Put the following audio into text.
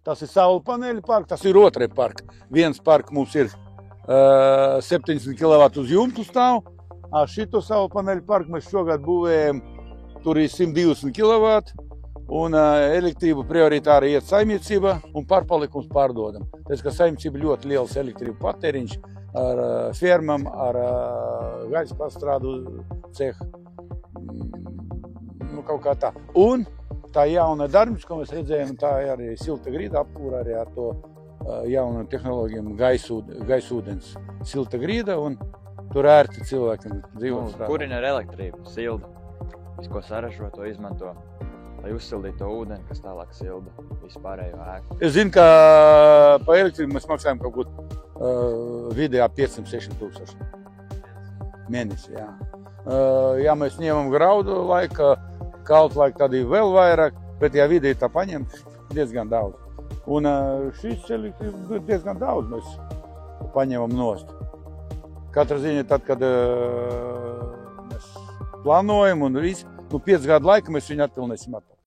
Tas ir saule paneļu parks, tas ir otrais parks. Viens parks mums ir 70 kW uz jumtu stāv. Šito saule paneļu parku mēs šogad būvējam, tur ir 120 kW. Un elektrību prioritāri iet saimniecībā un pārpalikums pārdodam. Tas, ka saimniecība ļoti liels elektrību patēriņš ar fermam, ar gaisa pastrādu cehu. Kaut kā tā. Un tā jauna darbs, ko mēs redzējām, tā arī silta grīda apkūra arī ar to jaunu tehnoloģiju gaisūdens. Silta grīda un tur ērti cilvēkiem dzīvot strādāt. Kurina ar elektrību, silda, visu, ko saražo, to izmanto, lai uzsildītu to ūdeni, kas tālāk silda vispārējo ēku. Es zinu, ka pa elektrību mēs maksājam kaut ko vidējā 500-600 tūkstoši mēnesi. Jā. Ja mēs ņemam graudu laika, kaltu laiku, tad ir vēl vairāk, bet ja vidēji tā paņem, diezgan daudz. Un šis elektrību diezgan daudz mēs paņemam nost. Katra ziņa tad, kad mēs plānojam un visu, 5 gadu laika mēs viņu atpilnēsim atpakaļ.